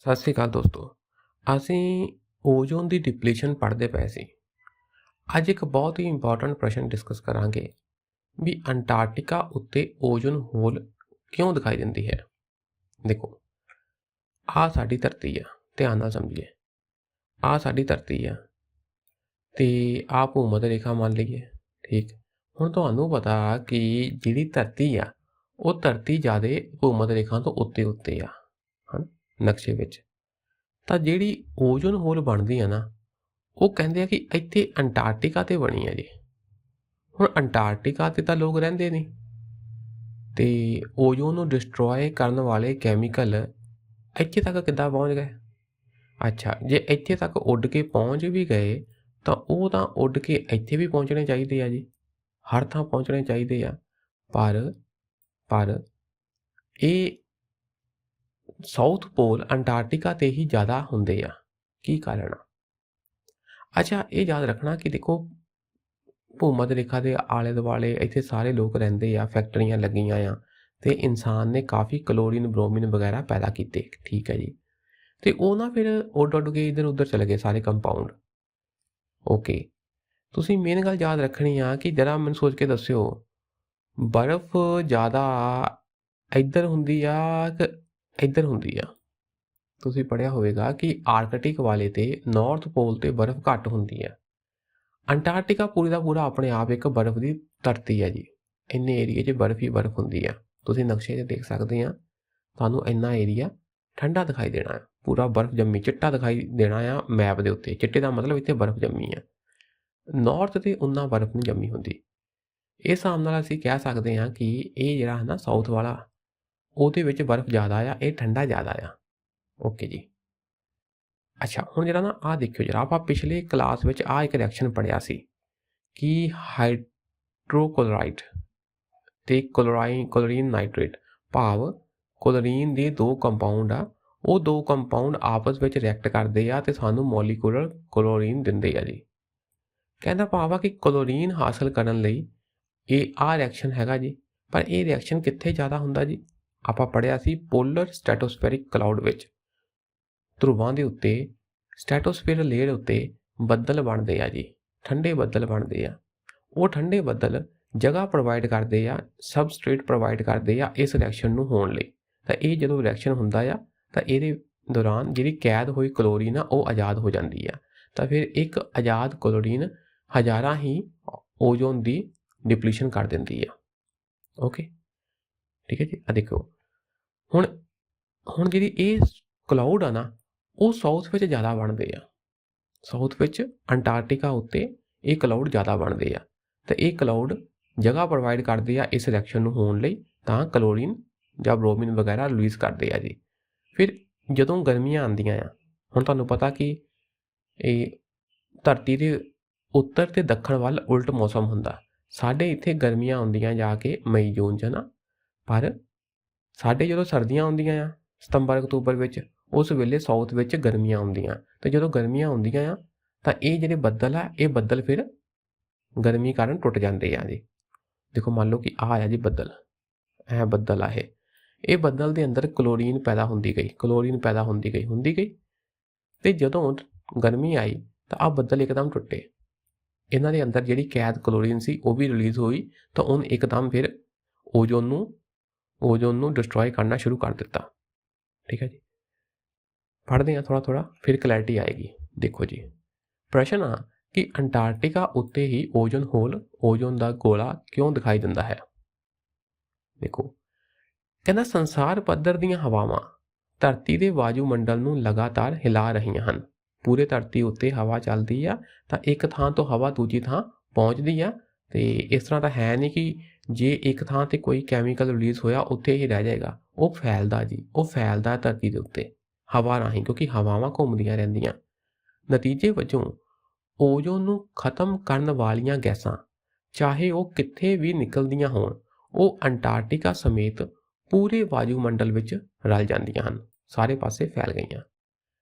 ਸਤਿ ਸ਼੍ਰੀ ਅਕਾਲ ਦੋਸਤੋ। ਅਸੀਂ ਓਜ਼ੋਨ ਦੀ ਡਿਪਲੀਸ਼ਨ ਪੜ੍ਹਦੇ ਪਏ ਸੀ। ਅੱਜ ਇੱਕ ਬਹੁਤ ਹੀ ਇੰਪੋਰਟੈਂਟ ਪ੍ਰਸ਼ਨ ਡਿਸਕਸ ਕਰਾਂਗੇ ਵੀ ਅੰਟਾਰਕਟਿਕਾ ਉੱਤੇ ਓਜ਼ੋਨ ਹੋਲ ਕਿਉਂ ਦਿਖਾਈ ਦਿੰਦੀ ਹੈ। ਦੇਖੋ, ਆਹ ਸਾਡੀ ਧਰਤੀ ਆ, ਧਿਆਨ ਨਾਲ ਸਮਝੀਏ। ਆਹ ਸਾਡੀ ਧਰਤੀ ਆ ਤੇ ਆਹ ਭੂ-ਮੱਧ ਰੇਖਾ ਮੰਨ ਲਈਏ, ਠੀਕ। ਹੁਣ ਤੁਹਾਨੂੰ ਪਤਾ ਕਿ ਜਿਹੜੀ ਧਰਤੀ ਆ ਉਹ ਧਰਤੀ ਜ਼ਿਆਦਾ ਭੂ-ਮੱਧ ਰੇਖਾ ਤੋਂ ਉੱਤੇ ਆ ਹਨ ਨਕਸ਼ੇ ਵਿੱਚ। ਤਾਂ ਜਿਹੜੀ ਓਜ਼ੋਨ ਹੋਲ ਬਣਦੀ ਆ ਨਾ, ਉਹ ਕਹਿੰਦੇ ਆ ਕਿ ਇੱਥੇ ਅੰਟਾਰਕਟਿਕਾ 'ਤੇ ਬਣੀ ਆ ਜੀ। ਹੁਣ ਅੰਟਾਰਕਟਿਕਾ 'ਤੇ ਤਾਂ ਲੋਕ ਰਹਿੰਦੇ ਨਹੀਂ ਤੇ ਓਜ਼ੋਨ ਨੂੰ ਡਿਸਟਰੋਏ ਕਰਨ ਵਾਲੇ ਕੈਮੀਕਲ ਇੱਥੇ ਤੱਕ ਕਿੱਦਾਂ ਪਹੁੰਚ ਗਏ। ਅੱਛਾ, ਜੇ ਇੱਥੇ ਤੱਕ ਉੱਡ ਕੇ ਪਹੁੰਚ ਵੀ ਗਏ ਤਾਂ ਉਹ ਤਾਂ ਉੱਡ ਕੇ ਇੱਥੇ ਵੀ ਪਹੁੰਚਣੇ ਚਾਹੀਦੇ ਆ ਜੀ, ਹਰ ਥਾਂ ਪਹੁੰਚਣੇ ਚਾਹੀਦੇ ਆ। ਪਰ ਇਹ ਸਾਊਥ ਪੋਲ ਅੰਟਾਰਕਟਿਕਾ 'ਤੇ ਹੀ ਜ਼ਿਆਦਾ ਹੁੰਦੇ ਆ। ਕੀ ਕਾਰਨ ਆ? ਅੱਛਾ, ਇਹ ਯਾਦ ਰੱਖਣਾ ਕਿ ਦੇਖੋ, ਭੂ-ਮੱਧ ਰੇਖਾ ਦੇ ਆਲੇ ਦੁਆਲੇ ਇੱਥੇ ਸਾਰੇ ਲੋਕ ਰਹਿੰਦੇ ਆ, ਫੈਕਟਰੀਆਂ ਲੱਗੀਆਂ ਆ ਤੇ ਇਨਸਾਨ ਨੇ ਕਾਫੀ ਕਲੋਰੀਨ ਬ੍ਰੋਮੀਨ ਵਗੈਰਾ ਪੈਦਾ ਕੀਤੇ, ਠੀਕ ਹੈ ਜੀ। ਤੇ ਉਹ ਨਾ ਫਿਰ ਉੱਡ ਕੇ ਇੱਧਰ ਉੱਧਰ ਚਲੇ ਗਏ ਸਾਰੇ ਕੰਪਾਊਂਡ। ਓਕੇ, ਤੁਸੀਂ ਮੇਨ ਗੱਲ ਯਾਦ ਰੱਖਣੀ ਆ ਕਿ ਜਰਾ ਮੈਨੂੰ ਸੋਚ ਕੇ ਦੱਸਿਓ, ਬਰਫ਼ ਜ਼ਿਆਦਾ ਇੱਧਰ ਹੁੰਦੀ ਆ ਕਿ ਇੱਧਰ ਹੁੰਦੀ ਆ? ਤੁਸੀਂ ਪੜ੍ਹਿਆ ਹੋਵੇਗਾ ਕਿ ਆਰਕਟਿਕ ਵਾਲੇ ਤੇ ਨਾਰਥ ਪੋਲ ਤੇ ਬਰਫ਼ ਘੱਟ ਹੁੰਦੀ ਆ। ਅੰਟਾਰਕਟਿਕਾ ਪੂਰੀ ਦਾ ਪੂਰਾ ਆਪਣੇ ਆਪ ਇੱਕ ਬਰਫ਼ ਦੀ ਧਰਤੀ ਹੈ ਜੀ। ਇੰਨੇ ਏਰੀਏ 'ਚ ਬਰਫ਼ ਹੀ ਬਰਫ਼ ਹੁੰਦੀ ਆ। ਤੁਸੀਂ ਨਕਸ਼ੇ 'ਤੇ ਦੇਖ ਸਕਦੇ ਆ, ਤੁਹਾਨੂੰ ਇੰਨਾ ਏਰੀਆ ਠੰਡਾ ਦਿਖਾਈ ਦੇਣਾ ਆ, ਪੂਰਾ ਬਰਫ਼ ਜੰਮੀ ਚਿੱਟਾ ਦਿਖਾਈ ਦੇਣਾ ਆ ਮੈਪ ਦੇ ਉੱਤੇ। ਚਿੱਟੇ ਦਾ ਮਤਲਬ ਇੱਥੇ ਬਰਫ਼ ਜੰਮੀ ਆ। ਨਾਰਥ 'ਤੇ ਉਨਾ ਬਰਫ਼ ਨਹੀਂ ਜੰਮੀ ਹੁੰਦੀ। ਇਸ ਹਿਸਾਬ ਨਾਲ ਅਸੀਂ ਕਹਿ ਸਕਦੇ ਹਾਂ ਕਿ ਇਹ ਜਿਹੜਾ ਹੈ ਨਾ ਸਾਊਥ ਵਾਲਾ, ਉਹਦੇ ਵਿੱਚ ਬਰਫ਼ ਜ਼ਿਆਦਾ ਆ, ਇਹ ਠੰਡਾ ਜ਼ਿਆਦਾ ਆ। ਓਕੇ ਜੀ। ਅੱਛਾ, ਹੁਣ ਜਿਹੜਾ ਨਾ ਆਹ ਦੇਖਿਓ ਜਰਾ, ਆਪਾਂ ਪਿਛਲੇ ਕਲਾਸ ਵਿੱਚ ਆਹ ਇੱਕ ਰਿਐਕਸ਼ਨ ਪੜ੍ਹਿਆ ਸੀ ਕਿ ਹਾਈਡਰੋਕਲੋਰਾਈਡ ਤੇ ਕਲੋਰੀਨ ਨਾਈਟ੍ਰੇਟ, ਭਾਵ ਕਲੋਰੀਨ ਦੇ ਦੋ ਕੰਪਾਊਂਡ ਆ, ਉਹ ਦੋ ਕੰਪਾਊਂਡ ਆਪਸ ਵਿੱਚ ਰਿਐਕਟ ਕਰਦੇ ਆ ਤੇ ਸਾਨੂੰ ਮੋਲੀਕੂਲਰ ਕਲੋਰੀਨ ਦਿੰਦੇ ਆ ਜੀ। ਕਹਿੰਦਾ ਭਾਵ ਆ ਕਿ ਕਲੋਰੀਨ ਹਾਸਲ ਕਰਨ ਲਈ ਇਹ ਆਹ ਰਿਐਕਸ਼ਨ ਹੈਗਾ ਜੀ। ਪਰ ਇਹ ਰਿਐਕਸ਼ਨ ਕਿੱਥੇ ਜ਼ਿਆਦਾ ਹੁੰਦਾ ਜੀ? ਆਪਾਂ ਪੜ੍ਹਿਆ ਸੀ ਪੋਲਰ ਸਟ੍ਰੈਟੋਸਫੈਰਿਕ ਕਲਾਊਡ ਵਿੱਚ। ਧਰੁਵਾਂ ਦੇ ਉੱਤੇ ਸਟ੍ਰੈਟੋਸਫੀਅਰ ਲੇਅਰ ਉੱਤੇ ਬੱਦਲ ਬਣਦੇ ਆ ਜੀ, ਠੰਡੇ ਬੱਦਲ ਬਣਦੇ ਆ। ਉਹ ਠੰਡੇ ਬੱਦਲ ਜਗ੍ਹਾ ਪ੍ਰੋਵਾਈਡ ਕਰਦੇ ਆ, ਸਬਸਟ੍ਰੇਟ ਪ੍ਰੋਵਾਈਡ ਕਰਦੇ ਆ ਇਸ ਰਿਐਕਸ਼ਨ ਨੂੰ ਹੋਣ ਲਈ। ਤਾਂ ਇਹ ਜਦੋਂ ਰਿਐਕਸ਼ਨ ਹੁੰਦਾ ਆ ਤਾਂ ਇਹਦੇ ਦੌਰਾਨ ਜਿਹੜੀ ਕੈਦ ਹੋਈ ਕਲੋਰੀਨ ਆ ਉਹ ਆਜ਼ਾਦ ਹੋ ਜਾਂਦੀ ਆ। ਤਾਂ ਫਿਰ ਇੱਕ ਆਜ਼ਾਦ ਕਲੋਰੀਨ ਹਜ਼ਾਰਾਂ ਹੀ ਓਜ਼ੋਨ ਦੀ ਡਿਪਲੀਸ਼ਨ ਕਰ ਦਿੰਦੀ ਆ। ਓਕੇ, ਠੀਕ ਹੈ ਜੀ। ਆ ਦੇਖੋ, ਹੁਣ ਜਿਹੜੀ ਇਹ ਕਲਾਊਡ ਆ ਨਾ, ਉਹ ਸਾਊਥ ਵਿੱਚ ਜ਼ਿਆਦਾ ਬਣਦੇ ਆ। ਸਾਊਥ ਵਿੱਚ ਅੰਟਾਰਕਟਿਕਾ ਉੱਤੇ ਇਹ ਕਲਾਊਡ ਜ਼ਿਆਦਾ ਬਣਦੇ ਆ ਤੇ ਇਹ ਕਲਾਊਡ ਜਗ੍ਹਾ ਪ੍ਰੋਵਾਈਡ ਕਰਦੇ ਆ ਇਸ ਰਿਐਕਸ਼ਨ ਨੂੰ ਹੋਣ ਲਈ, ਤਾਂ ਕਲੋਰੀਨ ਜਾਂ ਬ੍ਰੋਮੀਨ ਵਗੈਰਾ ਰਿਲੀਜ਼ ਕਰਦੇ ਆ ਜੀ। ਫਿਰ ਜਦੋਂ ਗਰਮੀਆਂ ਆਉਂਦੀਆਂ ਆ, ਹੁਣ ਤੁਹਾਨੂੰ ਪਤਾ ਕਿ ਇਹ ਧਰਤੀ ਦੇ ਉੱਤਰ ਤੇ ਦੱਖਣ ਵੱਲ ਉਲਟ ਮੌਸਮ ਹੁੰਦਾ। ਸਾਡੇ ਇੱਥੇ ਗਰਮੀਆਂ ਆਉਂਦੀਆਂ ਜਾ ਕੇ ਮਈ ਜੂਨ 'ਚ ਨਾ, ਪਰ ਸਾਡੇ ਜਦੋਂ ਸਰਦੀਆਂ ਆਉਂਦੀਆਂ ਆ ਸਤੰਬਰ ਅਕਤੂਬਰ ਵਿੱਚ, ਉਸ ਵੇਲੇ ਸਾਊਥ ਵਿੱਚ ਗਰਮੀਆਂ ਆਉਂਦੀਆਂ। ਤੇ ਜਦੋਂ ਗਰਮੀਆਂ ਆਉਂਦੀਆਂ ਆ ਤਾਂ ਇਹ ਜਿਹੜੇ ਬੱਦਲ ਆ, ਇਹ ਬੱਦਲ ਫਿਰ ਗਰਮੀ ਕਾਰਨ ਟੁੱਟ ਜਾਂਦੇ ਆ ਜੀ। ਦੇਖੋ, ਮੰਨ ਲਓ ਕਿ ਆਹ ਆ ਜੀ ਬੱਦਲ, ਇਹ ਬੱਦਲ ਆ, ਇਹ ਬੱਦਲ ਦੇ ਅੰਦਰ ਕਲੋਰੀਨ ਪੈਦਾ ਹੁੰਦੀ ਗਈ ਤੇ ਜਦੋਂ ਗਰਮੀ ਆਈ ਤਾਂ ਆਹ ਬੱਦਲ ਇੱਕਦਮ ਟੁੱਟੇ। ਇਹਨਾਂ ਦੇ ਅੰਦਰ ਜਿਹੜੀ ਕੈਦ ਕਲੋਰੀਨ ਸੀ ਉਹ ਵੀ ਰਿਲੀਜ਼ ਹੋਈ, ਤਾਂ ਉਹਨੇ ਇੱਕਦਮ ਫਿਰ ਓਜ਼ੋਨ ਨੂੰ ਡਿਸਟਰੋਏ ਕਰਨਾ ਸ਼ੁਰੂ ਕਰ ਦਿੱਤਾ। ਠੀਕ ਹੈ ਜੀ, ਪੜ੍ਹਦੇ ਹਾਂ ਥੋੜ੍ਹਾ ਫਿਰ ਕਲੈਰਿਟੀ ਆਏਗੀ। ਦੇਖੋ ਜੀ, ਪ੍ਰਸ਼ਨ ਆ ਕਿ ਅੰਟਾਰਕਟਿਕਾ ਉੱਤੇ ਹੀ ਓਜ਼ੋਨ ਹੋਲ, ਓਜ਼ੋਨ ਦਾ ਗੋਲਾ ਕਿਉਂ ਦਿਖਾਈ ਦਿੰਦਾ ਹੈ। ਦੇਖੋ, ਕਹਿੰਦਾ ਸੰਸਾਰ ਪੱਧਰ ਦੀਆਂ ਹਵਾਵਾਂ ਧਰਤੀ ਦੇ ਵਾਯੂਮੰਡਲ ਨੂੰ ਲਗਾਤਾਰ ਹਿਲਾ ਰਹੀਆਂ ਹਨ। ਪੂਰੇ ਧਰਤੀ ਉੱਤੇ ਹਵਾ ਚੱਲਦੀ ਆ ਤਾਂ ਇੱਕ ਥਾਂ ਤੋਂ ਹਵਾ ਦੂਜੀ ਥਾਂ ਪਹੁੰਚਦੀ ਆ। ਤੇ ਇਸ ਤਰ੍ਹਾਂ ਤਾਂ ਹੈ ਨਹੀਂ ਕਿ ਜੇ ਇੱਕ ਥਾਂ ਤੇ ਕੋਈ ਕੈਮੀਕਲ ਰਿਲੀਜ਼ ਹੋਇਆ ਉੱਥੇ ਹੀ ਰਹਿ ਜਾਏਗਾ। ਉਹ ਫੈਲਦਾ ਜੀ, ਉਹ ਫੈਲਦਾ ਧਰਤੀ ਦੇ ਉੱਤੇ ਹਵਾ ਰਾਹੀਂ, ਕਿਉਂਕਿ ਹਵਾਵਾਂ ਘੁੰਮਦੀਆਂ ਰਹਿੰਦੀਆਂ। ਨਤੀਜੇ ਵਜੋਂ ਓਜ਼ੋਨ ਨੂੰ ਖਤਮ ਕਰਨ ਵਾਲੀਆਂ ਗੈਸਾਂ, ਚਾਹੇ ਉਹ ਕਿੱਥੇ ਵੀ ਨਿਕਲਦੀਆਂ ਹੋਣ, ਉਹ ਅੰਟਾਰਕਟਿਕਾ ਸਮੇਤ ਪੂਰੇ ਵਾਯੂਮੰਡਲ ਵਿੱਚ ਰਲ ਜਾਂਦੀਆਂ ਹਨ, ਸਾਰੇ ਪਾਸੇ ਫੈਲ ਗਈਆਂ।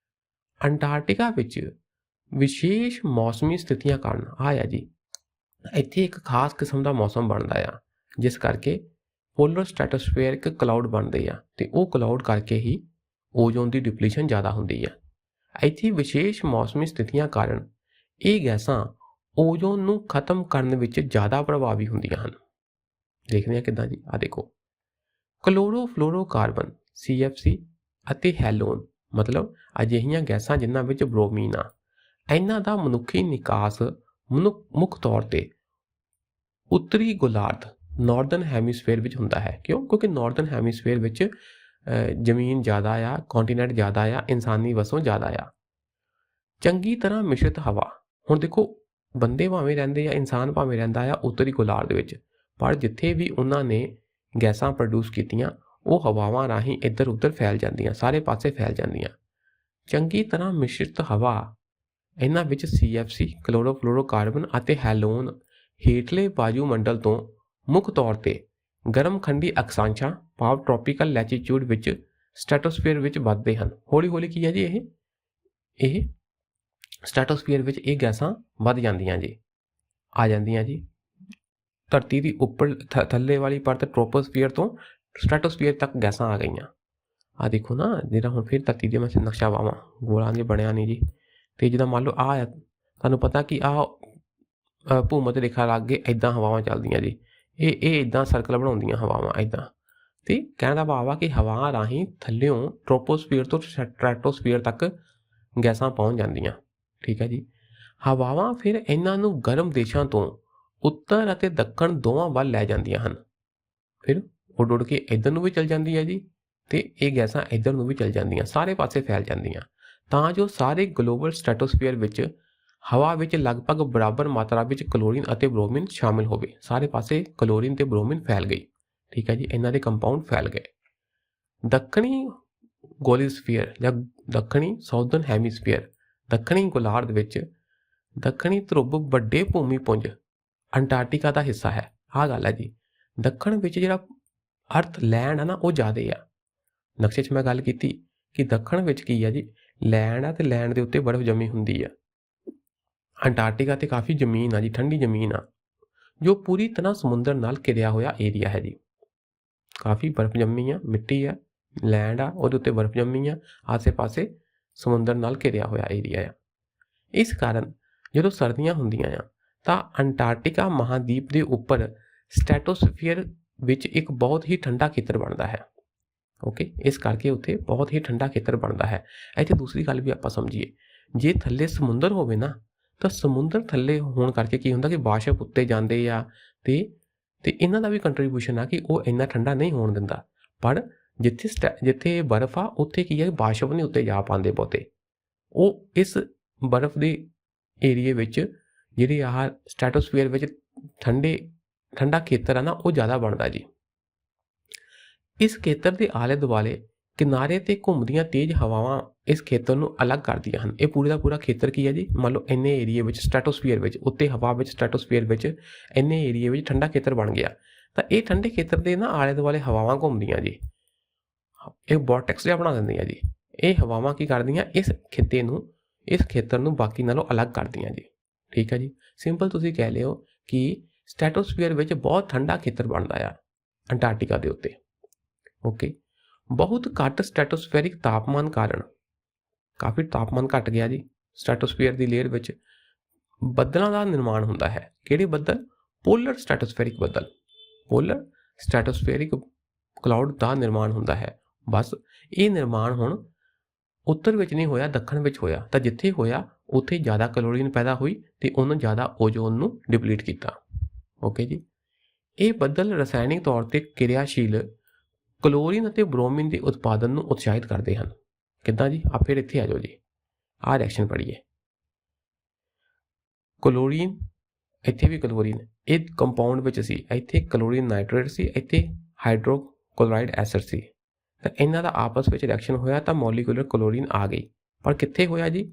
ਅੰਟਾਰਕਟਿਕਾ ਵਿੱਚ ਵਿਸ਼ੇਸ਼ ਮੌਸਮੀ ਸਥਿਤੀਆਂ ਕਾਰਨ ਆਇਆ ਜੀ, ਇੱਥੇ ਇੱਕ ਖਾਸ ਕਿਸਮ ਦਾ ਮੌਸਮ ਬਣਦਾ ਆ, ਜਿਸ ਕਰਕੇ ਪੋਲਰ ਸਟ੍ਰੈਟੋਸਫੇਰਿਕ ਕਲਾਊਡ ਬਣਦੇ ਆ ਤੇ ਉਹ ਕਲਾਊਡ ਕਰਕੇ ਹੀ ਓਜ਼ੋਨ ਦੀ ਡਿਪਲੀਸ਼ਨ ਜ਼ਿਆਦਾ ਹੁੰਦੀ ਹੈ। ਇੱਥੇ ਵਿਸ਼ੇਸ਼ ਮੌਸਮੀ ਸਥਿਤੀਆਂ ਕਾਰਨ ਇਹ ਗੈਸਾਂ ਓਜ਼ੋਨ ਨੂੰ ਖਤਮ ਕਰਨ ਵਿੱਚ ਜ਼ਿਆਦਾ ਪ੍ਰਭਾਵੀ ਹੁੰਦੀਆਂ ਹਨ। ਦੇਖਦੇ ਹਾਂ ਕਿੱਦਾਂ ਜੀ। ਆ ਦੇਖੋ, ਕਲੋਰੋਫਲੋਰੋਕਾਰਬਨ CFC ਅਤੇ ਹੈਲੋਨ ਮਤਲਬ ਅਜਿਹੀਆਂ ਗੈਸਾਂ ਜਿਨ੍ਹਾਂ ਵਿੱਚ ਬ੍ਰੋਮੀਨ ਆ, ਇਹਨਾਂ ਦਾ ਮਨੁੱਖੀ ਨਿਕਾਸ ਮੁੱਖ ਤੌਰ ਤੇ ਉੱਤਰੀ ਗੋਲਾਰਧ ਨਾਰਦਰਨ ਹੈਮੀਸਫੇਅਰ ਵਿੱਚ ਹੁੰਦਾ ਹੈ। ਕਿਉਂ? ਕਿਉਂਕਿ ਨਾਰਦਰਨ ਹੈਮੀਸਫੇਅਰ ਵਿੱਚ ਜ਼ਮੀਨ ਜ਼ਿਆਦਾ ਆ, ਕੰਟੀਨੈਂਟ ਜ਼ਿਆਦਾ ਆ, ਇਨਸਾਨੀ ਵਸੋਂ ਜ਼ਿਆਦਾ ਆ। ਚੰਗੀ ਤਰ੍ਹਾਂ ਮਿਸ਼ਰਿਤ ਹਵਾ, ਹੁਣ ਦੇਖੋ ਬੰਦੇ ਭਾਵੇਂ ਰਹਿੰਦੇ ਆ, ਇਨਸਾਨ ਭਾਵੇਂ ਰਹਿੰਦਾ ਆ ਉੱਤਰੀ ਗੋਲਾਰਧ ਵਿੱਚ, ਪਰ ਜਿੱਥੇ ਵੀ ਉਹਨਾਂ ਨੇ ਗੈਸਾਂ ਪ੍ਰੋਡਿਊਸ ਕੀਤੀਆਂ ਉਹ ਹਵਾਵਾਂ ਰਾਹੀਂ ਇੱਧਰ ਉੱਧਰ ਫੈਲ ਜਾਂਦੀਆਂ, ਸਾਰੇ ਪਾਸੇ ਫੈਲ ਜਾਂਦੀਆਂ। ਚੰਗੀ ਤਰ੍ਹਾਂ ਮਿਸ਼ਰਿਤ ਹਵਾ, ਇਹਨਾਂ ਵਿੱਚ CFC ਕਲੋਰੋਫਲੋਰੋਕਾਰਬਨ ਅਤੇ ਹੈਲੋਨ ਹੇਠਲੇ ਵਾਯੂਮੰਡਲ ਤੋਂ ਮੁੱਖ ਤੌਰ ਤੇ ਗਰਮ ਖੰਡੀ ਅਕਸ਼ਾਂਸ਼ਾਂ ਭਾਵ ਟ੍ਰੋਪੀਕਲ ਲੈਟੀਟਿਊਡ ਵਿੱਚ ਸਟ੍ਰੈਟੋਸਫੀਅਰ ਵਿੱਚ ਵੱਧਦੇ ਹਨ। ਹੌਲੀ ਹੌਲੀ ਕੀ ਹੈ ਜੀ, ਇਹ ਸਟ੍ਰੈਟੋਸਫੀਅਰ ਵਿੱਚ ਇਹ ਗੈਸਾਂ ਵੱਧ ਜਾਂਦੀਆਂ ਜੀ, ਆ ਜਾਂਦੀਆਂ ਜੀ। ਧਰਤੀ ਦੀ ਉੱਪਰ ਥੱਲੇ ਵਾਲੀ ਪਰਤ ਟ੍ਰੋਪੋਸਫੀਅਰ ਤੋਂ ਸਟ੍ਰੈਟੋਸਫੀਅਰ ਤੱਕ ਗੈਸਾਂ ਆ ਗਈਆਂ। ਆ ਦੇਖੋ ਨਾ, ਜਿਹੜਾ ਹੁਣ ਫਿਰ ਧਰਤੀ ਦੇ ਮੈਂ ਨਕਸ਼ਾ ਪਾਵਾਂ, ਗੋਲਾਂ ਦੇ ਬਣਿਆ ਨਹੀਂ ਜੀ। ਅਤੇ ਜਿੱਦਾਂ ਮੰਨ ਲਓ ਆ ਤੁਹਾਨੂੰ ਪਤਾ ਕਿ ਆਹ ਭੂਮਧ ਰੇਖਾ ਲਾਗੇ ਇੱਦਾਂ ਹਵਾਵਾਂ ਚੱਲਦੀਆਂ ਜੀ, ਇਹ ਇੱਦਾਂ ਸਰਕਲ ਬਣਾਉਂਦੀਆਂ ਹਵਾਵਾਂ ਇੱਦਾਂ। ਅਤੇ ਕਹਿਣ ਦਾ ਭਾਵ ਆ ਕਿ ਹਵਾ ਰਾਹੀਂ ਥੱਲਿਓਂ ਟ੍ਰੋਪੋਸਫੀਅਰ ਤੋਂ ਸਟ੍ਰੈਟੋਸਫੀਅਰ ਤੱਕ ਗੈਸਾਂ ਪਹੁੰਚ ਜਾਂਦੀਆਂ। ਠੀਕ ਹੈ ਜੀ। ਹਵਾਵਾਂ ਫਿਰ ਇਹਨਾਂ ਨੂੰ ਗਰਮ ਦੇਸ਼ਾਂ ਤੋਂ ਉੱਤਰ ਅਤੇ ਦੱਖਣ ਦੋਵਾਂ ਵੱਲ ਲੈ ਜਾਂਦੀਆਂ ਹਨ। ਫਿਰ ਉੱਡ ਉੱਡ ਕੇ ਇੱਧਰ ਨੂੰ ਵੀ ਚਲ ਜਾਂਦੀ ਹੈ ਜੀ, ਅਤੇ ਇਹ ਗੈਸਾਂ ਇੱਧਰ ਨੂੰ ਵੀ ਚਲ ਜਾਂਦੀਆਂ, ਸਾਰੇ ਪਾਸੇ ਫੈਲ ਜਾਂਦੀਆਂ, ਤਾਂ ਜੋ ਸਾਰੇ ਗਲੋਬਲ ਸਟ੍ਰੈਟੋਸਫੀਅਰ ਵਿੱਚ ਹਵਾ ਵਿੱਚ ਲਗਭਗ ਬਰਾਬਰ ਮਾਤਰਾ ਵਿੱਚ ਕਲੋਰੀਨ ਅਤੇ ਬ੍ਰੋਮੀਨ ਸ਼ਾਮਿਲ ਹੋਵੇ। ਸਾਰੇ ਪਾਸੇ ਕਲੋਰੀਨ ਅਤੇ ਬ੍ਰੋਮੀਨ ਫੈਲ ਗਈ। ਠੀਕ ਹੈ ਜੀ, ਇਹਨਾਂ ਦੇ ਕੰਪਾਊਂਡ ਫੈਲ ਗਏ। ਦੱਖਣੀ ਗੋਲੀਸਫੀਅਰ ਜਾਂ ਦੱਖਣੀ ਸਾਊਦਰਨ ਹੈਮੀਸਫੀਅਰ, ਦੱਖਣੀ ਗੋਲਾਰਧ ਵਿੱਚ ਦੱਖਣੀ ਧਰੁਵ ਵੱਡੇ ਭੂਮੀ ਪੁੰਜ ਅੰਟਾਰਕਟਿਕਾ ਦਾ ਹਿੱਸਾ ਹੈ। ਆਹ ਗੱਲ ਹੈ ਜੀ। ਦੱਖਣ ਵਿੱਚ ਜਿਹੜਾ ਅਰਥ ਲੈਂਡ ਆ ਨਾ ਉਹ ਜ਼ਿਆਦਾ ਆ। ਨਕਸ਼ੇ 'ਚ ਮੈਂ ਗੱਲ ਕੀਤੀ ਕਿ ਦੱਖਣ ਵਿੱਚ ਕੀ ਆ ਜੀ, ਲੈਂਡ ਆ, ਅਤੇ ਲੈਂਡ ਦੇ ਉੱਤੇ ਬਰਫ਼ ਜੰਮੀ ਹੁੰਦੀ ਆ। ਅੰਟਾਰਕਟਿਕਾ 'ਤੇ ਕਾਫੀ ਜ਼ਮੀਨ ਆ ਜੀ, ਠੰਡੀ ਜ਼ਮੀਨ ਆ, ਜੋ ਪੂਰੀ ਤਰ੍ਹਾਂ ਸਮੁੰਦਰ ਨਾਲ ਘਿਰਿਆ ਹੋਇਆ ਏਰੀਆ ਹੈ ਜੀ। ਕਾਫੀ ਬਰਫ਼ ਜੰਮੀ ਆ, ਮਿੱਟੀ ਆ, ਲੈਂਡ ਆ, ਉਹਦੇ ਉੱਤੇ ਬਰਫ਼ ਜੰਮੀ ਆ, ਆਸੇ ਪਾਸੇ ਸਮੁੰਦਰ ਨਾਲ ਘਿਰਿਆ ਹੋਇਆ ਏਰੀਆ ਆ। ਇਸ ਕਾਰਨ ਜਦੋਂ ਸਰਦੀਆਂ ਹੁੰਦੀਆਂ ਆ ਤਾਂ ਅੰਟਾਰਕਟਿਕਾ ਮਹਾਦੀਪ ਦੇ ਉੱਪਰ ਸਟ੍ਰੈਟੋਸਫੀਅਰ ਵਿੱਚ ਇੱਕ ਬਹੁਤ ਹੀ ਠੰਡਾ ਖੇਤਰ ਬਣਦਾ ਹੈ। ਓਕੇ, ਇਸ ਕਰਕੇ ਉੱਥੇ ਬਹੁਤ ਹੀ ਠੰਡਾ ਖੇਤਰ ਬਣਦਾ ਹੈ। ਇੱਥੇ ਦੂਸਰੀ ਗੱਲ ਵੀ ਆਪਾਂ ਸਮਝੀਏ, ਜੇ ਥੱਲੇ ਸਮੁੰਦਰ ਹੋਵੇ ਨਾ ਤਾਂ ਸਮੁੰਦਰ ਥੱਲੇ ਹੋਣ ਕਰਕੇ ਕੀ ਹੁੰਦਾ ਕਿ ਵਾਸ਼ਪ ਉੱਤੇ ਜਾਂਦੇ ਆ, ਤੇ ਇਹਨਾਂ ਦਾ ਵੀ ਕੰਟਰੀਬਿਊਸ਼ਨ ਆ ਕਿ ਉਹ ਇੰਨਾ ਠੰਡਾ ਨਹੀਂ ਹੋਣ ਦਿੰਦਾ। ਪਰ ਜਿੱਥੇ ਬਰਫ਼ ਆ ਉੱਥੇ ਕੀ ਹੈ, ਵਾਸ਼ਪ ਨਹੀਂ ਉੱਤੇ ਜਾ ਪਾਉਂਦੇ ਬਹੁਤੇ। ਉਹ ਇਸ ਬਰਫ਼ ਦੇ ਏਰੀਏ ਵਿੱਚ ਜਿਹੜੀ ਆਹ ਸਟ੍ਰੈਟੋਸਫੀਅਰ ਵਿੱਚ ਠੰਡਾ ਖੇਤਰ ਆ ਨਾ ਉਹ ਜ਼ਿਆਦਾ ਬਣਦਾ ਜੀ। ਇਸ ਖੇਤਰ ਦੇ ਆਲੇ ਦੁਆਲੇ ਕਿਨਾਰੇ 'ਤੇ ਘੁੰਮਦੀਆਂ ਤੇਜ਼ ਹਵਾਵਾਂ ਇਸ ਖੇਤਰ ਨੂੰ ਅਲੱਗ ਕਰਦੀਆਂ ਹਨ। ਇਹ ਪੂਰੇ ਦਾ ਪੂਰਾ ਖੇਤਰ ਕੀ ਹੈ ਜੀ, ਮੰਨ ਲਓ ਇੰਨੇ ਏਰੀਏ ਵਿੱਚ ਸਟ੍ਰੈਟੋਸਫੀਅਰ ਵਿੱਚ ਉੱਤੇ ਹਵਾ ਵਿੱਚ ਸਟ੍ਰੈਟੋਸਫੀਅਰ ਵਿੱਚ ਇੰਨੇ ਏਰੀਏ ਵਿੱਚ ਠੰਡਾ ਖੇਤਰ ਬਣ ਗਿਆ, ਤਾਂ ਇਹ ਠੰਡੇ ਖੇਤਰ ਦੇ ਨਾ ਆਲੇ ਦੁਆਲੇ ਹਵਾਵਾਂ ਘੁੰਮਦੀਆਂ ਜੀ, ਇਹ ਵੋਰਟੈਕਸ ਜਿਹਾ ਬਣਾ ਦਿੰਦੀਆਂ ਜੀ। ਇਹ ਹਵਾਵਾਂ ਕੀ ਕਰਦੀਆਂ, ਇਸ ਖੇਤਰ ਨੂੰ ਬਾਕੀ ਨਾਲੋਂ ਅਲੱਗ ਕਰਦੀਆਂ ਜੀ। ਠੀਕ ਹੈ ਜੀ। ਸਿੰਪਲ ਤੁਸੀਂ ਕਹਿ ਲਿਓ ਕਿ ਸਟ੍ਰੈਟੋਸਫੀਅਰ ਵਿੱਚ ਬਹੁਤ ਠੰਡਾ ਖੇਤਰ ਬਣਦਾ ਆ ਅੰਟਾਰਕਟਿਕਾ ਦੇ ਉੱਤੇ। ਓਕੇ, ਬਹੁਤ ਘੱਟ ਸਟ੍ਰੈਟੋਸਫੈਰਿਕ ਤਾਪਮਾਨ ਕਾਰਨ ਕਾਫੀ ਤਾਪਮਾਨ ਘਟ ਗਿਆ ਜੀ। ਸਟ੍ਰੈਟੋਸਫੀਅਰ ਦੀ ਲੇਅਰ ਵਿੱਚ ਬੱਦਲਾਂ ਦਾ ਨਿਰਮਾਣ ਹੁੰਦਾ ਹੈ। ਕਿਹੜੇ ਬੱਦਲ? ਪੋਲਰ ਸਟ੍ਰੈਟੋਸਫੈਰਿਕ ਬੱਦਲ, ਪੋਲਰ ਸਟ੍ਰੈਟੋਸਫੈਰਿਕ ਕਲਾਉਡ ਦਾ ਨਿਰਮਾਣ ਹੁੰਦਾ ਹੈ। ਬਸ ਇਹ ਨਿਰਮਾਣ ਹੁਣ ਉੱਤਰ ਵਿੱਚ ਨਹੀਂ ਹੋਇਆ, ਦੱਖਣ ਵਿੱਚ ਹੋਇਆ। ਤਾਂ ਜਿੱਥੇ ਹੋਇਆ ਉੱਥੇ ਜ਼ਿਆਦਾ ਕਲੋਰੀਨ ਪੈਦਾ ਹੋਈ ਅਤੇ ਉਹਨੂੰ ਜ਼ਿਆਦਾ ਓਜ਼ੋਨ ਨੂੰ ਡਿਪਲੀਟ ਕੀਤਾ। ਓਕੇ ਜੀ। ਇਹ ਬੱਦਲ ਰਸਾਇਣਿਕ ਤੌਰ 'ਤੇ ਕਿਰਿਆਸ਼ੀਲ ਕਲੋਰੀਨ ਅਤੇ ਬ੍ਰੋਮੀਨ ਦੇ ਉਤਪਾਦਨ ਨੂੰ ਉਤਸ਼ਾਹਿਤ ਕਰਦੇ ਹਨ। ਕਿੱਦਾਂ ਜੀ? ਆ ਫਿਰ ਇੱਥੇ ਆ ਜਾਓ ਜੀ, ਆਹ ਰਿਐਕਸ਼ਨ ਪੜ੍ਹੀਏ। ਕਲੋਰੀਨ, ਇੱਥੇ ਵੀ ਕਲੋਰੀਨ, ਇਹ ਕੰਪਾਊਂਡ ਵਿੱਚ ਸੀ, ਇੱਥੇ ਕਲੋਰੀਨ ਨਾਈਟ੍ਰੇਟ ਸੀ, ਇੱਥੇ ਹਾਈਡਰੋਕਲੋਰਾਈਡ ਐਸਿਡ ਸੀ। ਤਾਂ ਇਹਨਾਂ ਦਾ ਆਪਸ ਵਿੱਚ ਰਿਐਕਸ਼ਨ ਹੋਇਆ ਤਾਂ ਮੋਲੀਕੂਲਰ ਕਲੋਰੀਨ ਆ ਗਈ। ਪਰ ਕਿੱਥੇ ਹੋਇਆ ਜੀ?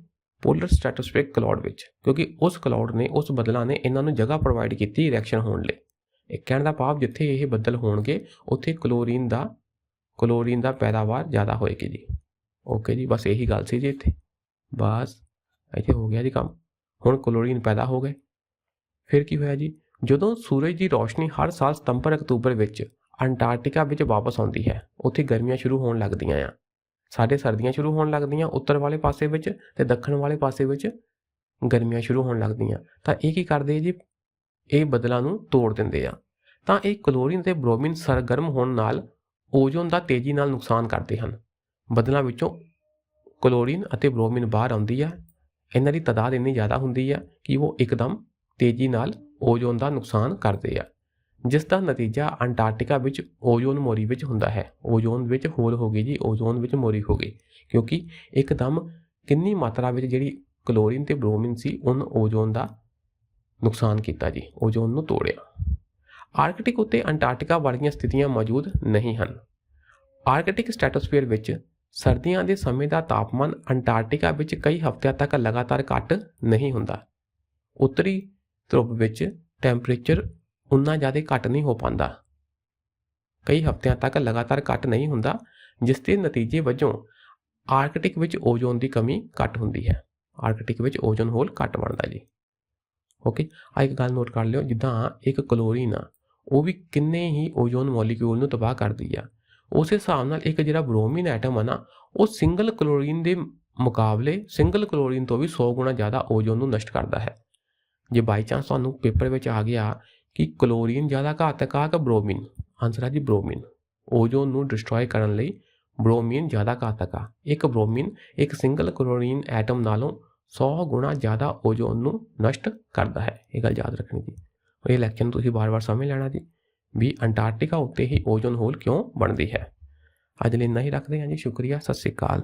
ਪੋਲਰ ਸਟ੍ਰੈਟੋਸਫੈਰਿਕ ਕਲਾਉਡ ਵਿੱਚ, ਕਿਉਂਕਿ ਉਸ ਕਲਾਉਡ ਨੇ, ਉਸ ਬੱਦਲਾਂ ਨੇ ਇਹਨਾਂ ਨੂੰ ਜਗ੍ਹਾ ਪ੍ਰੋਵਾਈਡ ਕੀਤੀ ਰਿਐਕਸ਼ਨ ਹੋਣ ਲਈ। ਇਹ ਕਹਿਣ ਦਾ ਭਾਵ ਜਿੱਥੇ ਇਹ ਬੱਦਲ ਹੋਣਗੇ ਉੱਥੇ ਕਲੋਰੀਨ ਦਾ ਪੈਦਾਵਾਰ ਜ਼ਿਆਦਾ ਹੋਏਗੀ ਜੀ। ਓਕੇ ਜੀ, ਬਸ ਇਹੀ ਗੱਲ ਸੀ ਜੀ ਇੱਥੇ। ਬਸ ਇੱਥੇ ਹੋ ਗਿਆ ਜੀ ਕੰਮ। ਹੁਣ ਕਲੋਰੀਨ ਪੈਦਾ ਹੋ ਗਏ। ਫਿਰ ਕੀ ਹੋਇਆ ਜੀ? ਜਦੋਂ ਸੂਰਜ ਦੀ ਰੋਸ਼ਨੀ ਹਰ ਸਾਲ ਸਤੰਬਰ ਅਕਤੂਬਰ ਵਿੱਚ ਅੰਟਾਰਕਟਿਕਾ ਵਿੱਚ ਵਾਪਸ ਆਉਂਦੀ ਹੈ, ਉੱਥੇ ਗਰਮੀਆਂ ਸ਼ੁਰੂ ਹੋਣ ਲੱਗਦੀਆਂ ਆ। ਸਾਡੇ ਸਰਦੀਆਂ ਸ਼ੁਰੂ ਹੋਣ ਲੱਗਦੀਆਂ ਉੱਤਰ ਵਾਲੇ ਪਾਸੇ ਵਿੱਚ ਤੇ ਦੱਖਣ ਵਾਲੇ ਪਾਸੇ ਵਿੱਚ ਗਰਮੀਆਂ ਸ਼ੁਰੂ ਹੋਣ ਲੱਗਦੀਆਂ। ਤਾਂ ਇਹ ਕੀ ਕਰਦੇ ਜੀ, ਇਹ ਬੱਦਲਾਂ ਨੂੰ ਤੋੜ ਦਿੰਦੇ ਆ। ਤਾਂ ਇਹ ਕਲੋਰੀਨ ਤੇ ਬ੍ਰੋਮੀਨ ਸਰਗਰਮ ਹੋਣ ਨਾਲ ਓਜ਼ੋਨ ਦਾ ਤੇਜ਼ੀ ਨਾਲ ਨੁਕਸਾਨ ਕਰਦੇ ਹਨ। ਬੱਦਲਾਂ ਵਿੱਚੋਂ ਕਲੋਰੀਨ ਅਤੇ ਬ੍ਰੋਮੀਨ ਬਾਹਰ ਆਉਂਦੀ ਆ। ਇਹਨਾਂ ਦੀ ਤਾਦਾਦ ਇੰਨੀ ਜ਼ਿਆਦਾ ਹੁੰਦੀ ਆ ਕਿ ਉਹ ਇੱਕਦਮ ਤੇਜ਼ੀ ਨਾਲ ਓਜ਼ੋਨ ਦਾ ਨੁਕਸਾਨ ਕਰਦੇ ਆ, ਜਿਸ ਦਾ ਨਤੀਜਾ ਅੰਟਾਰਕਟਿਕਾ ਵਿੱਚ ਓਜ਼ੋਨ ਮੋਰੀ ਵਿੱਚ ਹੁੰਦਾ ਹੈ। ਓਜ਼ੋਨ ਵਿੱਚ ਹੋਲ ਹੋ ਗਈ ਜੀ, ਓਜ਼ੋਨ ਵਿੱਚ ਮੋਰੀ ਹੋ ਗਈ, ਕਿਉਂਕਿ ਇੱਕਦਮ ਕਿੰਨੀ ਮਾਤਰਾ ਵਿੱਚ ਜਿਹੜੀ ਕਲੋਰੀਨ ਤੇ ਬ੍ਰੋਮੀਨ ਸੀ ਉਹਨ ਓਜ਼ੋਨ ਦਾ ਨੁਕਸਾਨ ਕੀਤਾ ਜੀ, ਓਜ਼ੋਨ ਨੂੰ ਤੋੜਿਆ। ਆਰਕਟਿਕ ਉੱਤੇ ਅੰਟਾਰਕਟਿਕਾ ਵਰਗੀਆਂ ਸਥਿਤੀਆਂ ਮੌਜੂਦ ਨਹੀਂ ਹਨ। ਆਰਕਟਿਕ ਸਟ੍ਰੈਟੋਸਫੀਅਰ ਵਿੱਚ ਸਰਦੀਆਂ ਦੇ ਸਮੇਂ ਦਾ ਤਾਪਮਾਨ ਅੰਟਾਰਕਟਿਕਾ ਵਿੱਚ ਕਈ ਹਫ਼ਤਿਆਂ ਤੱਕ ਲਗਾਤਾਰ ਘੱਟ ਨਹੀਂ ਹੁੰਦਾ। ਉੱਤਰੀ ਧਰੁਵ ਵਿੱਚ ਟੈਂਪਰੇਚਰ ਉਨਾ ਜ਼ਿਆਦਾ ਘੱਟ ਨਹੀਂ ਹੋ ਪਾਉਂਦਾ, ਕਈ ਹਫ਼ਤਿਆਂ ਤੱਕ ਲਗਾਤਾਰ ਘੱਟ ਨਹੀਂ ਹੁੰਦਾ, ਜਿਸ ਦੇ ਨਤੀਜੇ ਵਜੋਂ ਆਰਕਟਿਕ ਵਿੱਚ ਓਜ਼ੋਨ ਦੀ ਕਮੀ ਘੱਟ ਹੁੰਦੀ ਹੈ। ਆਰਕਟਿਕ ਵਿੱਚ ਓਜ਼ੋਨ ਹੋਲ ਘੱਟ ਬਣਦਾ ਜੀ। ਓਕੇ, ਆ ਇੱਕ ਗੱਲ ਨੋਟ ਕਰ ਲਿਓ, ਜਿੱਦਾਂ ਇੱਕ ਕਲੋਰੀਨ ਆ ਉਹ ਵੀ ਕਿੰਨੇ ਹੀ ਓਜ਼ੋਨ ਮੋਲੀਕਿਊਲ ਨੂੰ ਤਬਾਹ ਕਰਦੀ ਆ, ਉਸ ਹਿਸਾਬ ਨਾਲ ਇੱਕ ਜਿਹੜਾ ਬ੍ਰੋਮੀਨ ਐਟਮ ਆ ਨਾ, ਉਹ ਸਿੰਗਲ ਕਲੋਰੀਨ ਦੇ ਮੁਕਾਬਲੇ ਸਿੰਗਲ ਕਲੋਰੀਨ ਤੋਂ ਵੀ 100 ਗੁਣਾ ਜ਼ਿਆਦਾ ਓਜ਼ੋਨ ਨੂੰ ਨਸ਼ਟ ਕਰਦਾ ਹੈ। ਜੇ ਬਾਈ ਚਾਂਸ ਤੁਹਾਨੂੰ ਪੇਪਰ ਵਿੱਚ ਆ ਗਿਆ ਕਿ ਕਲੋਰੀਨ ਜ਼ਿਆਦਾ ਘਾਤਕ ਆ ਕਿ ਬ੍ਰੋਮੀਨ, ਆਨਸਰ ਆ ਜੀ ਬ੍ਰੋਮੀਨ। ਓਜ਼ੋਨ ਨੂੰ ਡਿਸਟਰੋਏ ਕਰਨ ਲਈ ਬ੍ਰੋਮੀਨ ਜ਼ਿਆਦਾ ਘਾਤਕ ਆ। ਇੱਕ ਬ੍ਰੋਮੀਨ ਇੱਕ ਸਿੰਗਲ ਕਲੋਰੀਨ ਐਟਮ ਨਾਲੋਂ 100 ਗੁਣਾ ਜ਼ਿਆਦਾ ਓਜ਼ੋਨ ਨੂੰ ਨਸ਼ਟ ਕਰਦਾ ਹੈ। ਇਹ ਗੱਲ ਯਾਦ ਰੱਖਣੀ ਜੀ। ਇਹ ਲੈਕਚਰ ਨੂੰ ਤੁਸੀਂ ਵਾਰ-ਵਾਰ ਸਮਝ ਲੈਣਾ ਜੀ ਵੀ ਅੰਟਾਰਕਟਿਕਾ ਉੱਤੇ ਹੀ ਓਜ਼ੋਨ ਹੋਲ ਕਿਉਂ ਬਣਦੀ ਹੈ। ਅੱਜ ਲਈ ਇੰਨਾ ਹੀ ਰੱਖਦੇ ਹਾਂ ਜੀ। ਸ਼ੁਕਰੀਆ, ਸਤਿ ਸ਼੍ਰੀ ਅਕਾਲ।